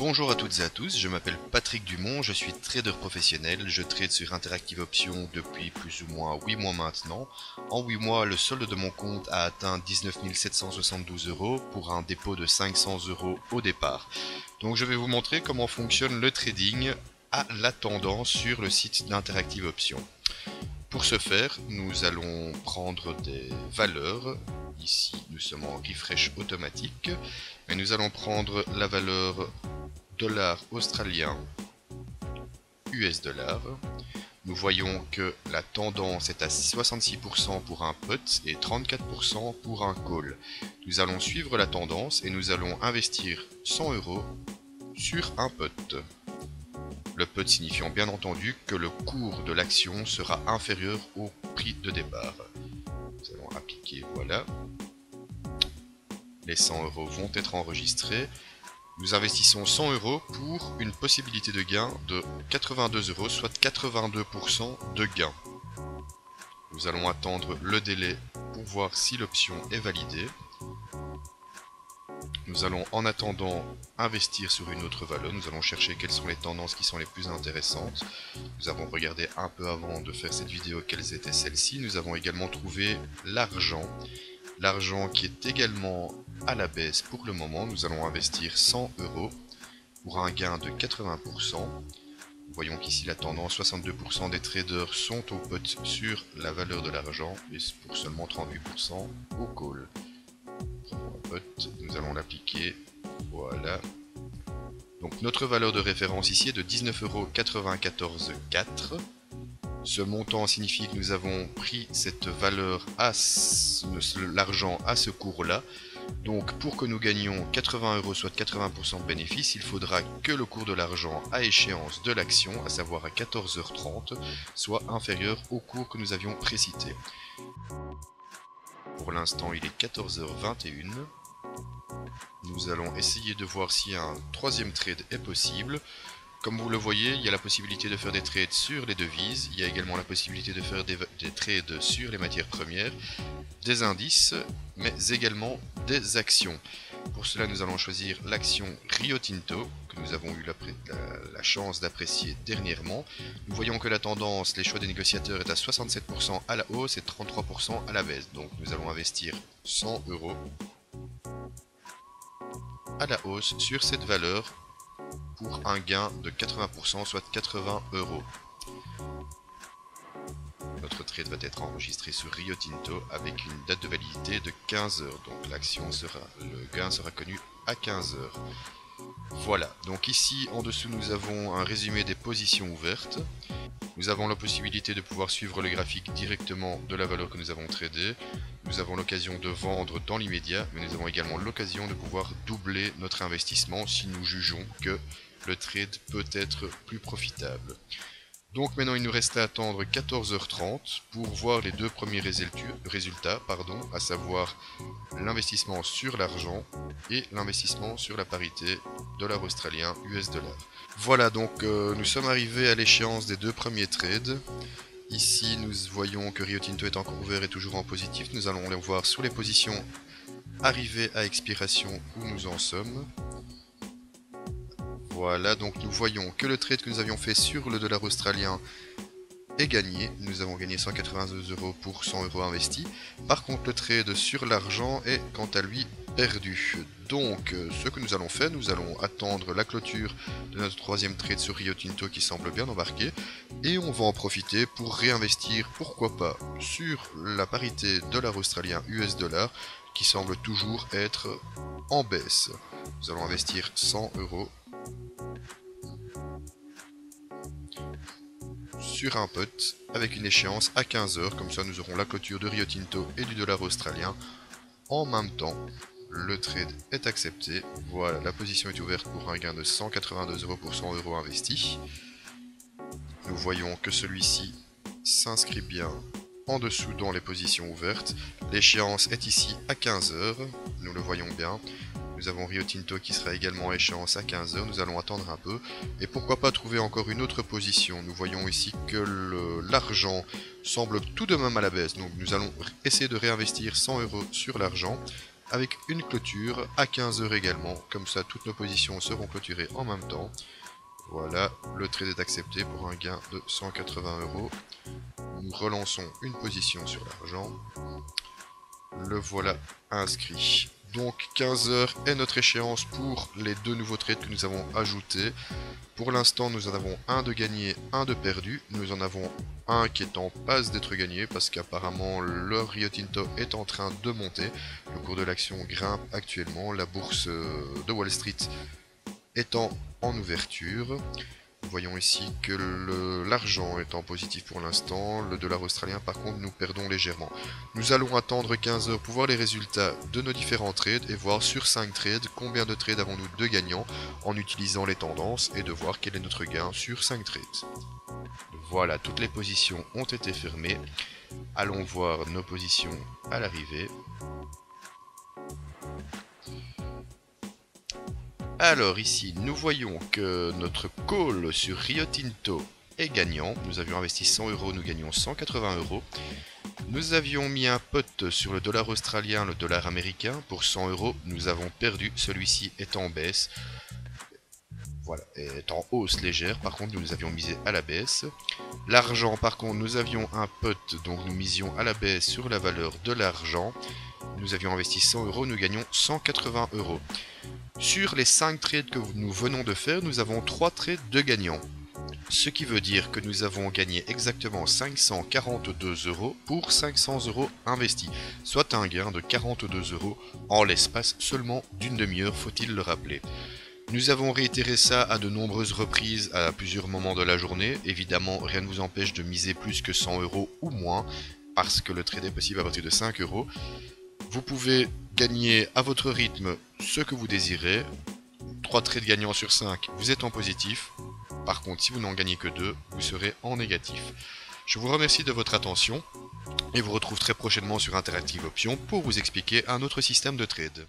Bonjour à toutes et à tous, je m'appelle Patrick Dumont, je suis trader professionnel, je trade sur Interactive Options depuis plus ou moins 8 mois maintenant. En 8 mois, le solde de mon compte a atteint 19 772 € pour un dépôt de 500 € au départ. Donc je vais vous montrer comment fonctionne le trading à la tendance sur le site d'Interactive Options. Pour ce faire, nous allons prendre des valeurs. Ici, nous sommes en refresh automatique. Mais nous allons prendre la valeur dollar australien US dollar. Nous voyons que la tendance est à 66% pour un put et 34% pour un call. Nous allons suivre la tendance et nous allons investir 100 € sur un put. Le put signifiant bien entendu que le cours de l'action sera inférieur au prix de départ. Nous allons appliquer, voilà. Les 100 € vont être enregistrés. Nous investissons 100 € pour une possibilité de gain de 82 €, soit 82% de gain. Nous allons attendre le délai pour voir si l'option est validée. Nous allons en attendant investir sur une autre valeur. Nous allons chercher quelles sont les tendances qui sont les plus intéressantes. Nous avons regardé un peu avant de faire cette vidéo quelles étaient celles-ci. Nous avons également trouvé l'argent. L'argent qui est également à la baisse pour le moment. Nous allons investir 100 € pour un gain de 80%. Nous voyons qu'ici la tendance, 62% des traders sont au put sur la valeur de l'argent et pour seulement 38% au call. Prenons un put, nous allons l'appliquer, voilà. Donc notre valeur de référence ici est de 19,94 €. Ce montant signifie que nous avons pris cette valeur à l'argent à ce cours-là. Donc pour que nous gagnions 80 €, soit 80% de bénéfice, il faudra que le cours de l'argent à échéance de l'action, à savoir à 14h30, soit inférieur au cours que nous avions précité. Pour l'instant, il est 14h21. Nous allons essayer de voir si un troisième trade est possible. Comme vous le voyez, il y a la possibilité de faire des trades sur les devises, il y a également la possibilité de faire des trades sur les matières premières, des indices, mais également des actions. Pour cela, nous allons choisir l'action Rio Tinto, que nous avons eu la chance d'apprécier dernièrement. Nous voyons que la tendance, les choix des négociateurs est à 67% à la hausse et 33% à la baisse. Donc nous allons investir 100 € à la hausse sur cette valeur, pour un gain de 80%, soit 80 €. Notre trade va être enregistré sur Rio Tinto avec une date de validité de 15 heures. Donc le gain sera connu à 15 heures. Voilà, donc ici en dessous nous avons un résumé des positions ouvertes. Nous avons la possibilité de pouvoir suivre le graphique directement de la valeur que nous avons tradée. Nous avons l'occasion de vendre dans l'immédiat, mais nous avons également l'occasion de pouvoir doubler notre investissement si nous jugeons que le trade peut être plus profitable. Donc maintenant il nous reste à attendre 14h30 pour voir les deux premiers résultats, à savoir l'investissement sur l'argent et l'investissement sur la parité dollar australien US dollar. Voilà, donc nous sommes arrivés à l'échéance des deux premiers trades. Ici nous voyons que Rio Tinto est encore ouvert et toujours en positif. Nous allons les voir sur les positions arrivées à expiration où nous en sommes. Voilà, donc nous voyons que le trade que nous avions fait sur le dollar australien est gagné. Nous avons gagné 182 € pour 100 € investis. Par contre, le trade sur l'argent est quant à lui perdu. Donc, ce que nous allons faire, nous allons attendre la clôture de notre troisième trade sur Rio Tinto qui semble bien embarqué. Et on va en profiter pour réinvestir, pourquoi pas, sur la parité dollar australien US dollar qui semble toujours être en baisse. Nous allons investir 100 € sur un put avec une échéance à 15 heures, comme ça nous aurons la clôture de Rio Tinto et du dollar australien en même temps. Le trade est accepté, voilà, la position est ouverte pour un gain de 182 € pour 100 € investis. Nous voyons que celui-ci s'inscrit bien en dessous dans les positions ouvertes. L'échéance est ici à 15 heures, nous le voyons bien. Nous avons Rio Tinto qui sera également à échéance à 15 heures, nous allons attendre un peu. Et pourquoi pas trouver encore une autre position. Nous voyons ici que l'argent semble tout de même à la baisse. Donc nous allons essayer de réinvestir 100 € sur l'argent avec une clôture à 15 heures également. Comme ça, toutes nos positions seront clôturées en même temps. Voilà, le trade est accepté pour un gain de 180 €. Nous relançons une position sur l'argent. Le voilà inscrit. Donc 15 heures est notre échéance pour les deux nouveaux trades que nous avons ajoutés. Pour l'instant, nous en avons un de gagné, un de perdu. Nous en avons un qui est en passe d'être gagné parce qu'apparemment le Rio Tinto est en train de monter. Le cours de l'action grimpe actuellement. La bourse de Wall Street étant en ouverture. Voyons ici que l'argent est en positif pour l'instant. Le dollar australien, par contre, nous perdons légèrement. Nous allons attendre 15 heures pour voir les résultats de nos différents trades et voir sur 5 trades combien de trades avons-nous de gagnants en utilisant les tendances et de voir quel est notre gain sur 5 trades. Voilà, toutes les positions ont été fermées. Allons voir nos positions à l'arrivée. Alors ici, nous voyons que notre call sur Rio Tinto est gagnant. Nous avions investi 100 €, nous gagnons 180 €. Nous avions mis un pot sur le dollar australien, le dollar américain pour 100 €. Nous avons perdu, celui-ci est en baisse. Voilà, est en hausse légère, par contre nous avions misé à la baisse. L'argent, par contre, nous avions un pot, donc nous misions à la baisse sur la valeur de l'argent. Nous avions investi 100 €, nous gagnons 180 €. Sur les 5 trades que nous venons de faire, nous avons 3 trades de gagnants. Ce qui veut dire que nous avons gagné exactement 542 € pour 500 € investis, soit un gain de 42 € en l'espace seulement d'une demi-heure, faut-il le rappeler. Nous avons réitéré ça à de nombreuses reprises à plusieurs moments de la journée. Évidemment, rien ne vous empêche de miser plus que 100 € ou moins, parce que le trade est possible à partir de 5 €. Vous pouvez gagner à votre rythme ce que vous désirez. 3 trades gagnants sur 5, vous êtes en positif. Par contre, si vous n'en gagnez que 2, vous serez en négatif. Je vous remercie de votre attention et vous retrouve très prochainement sur Interactive Options pour vous expliquer un autre système de trade.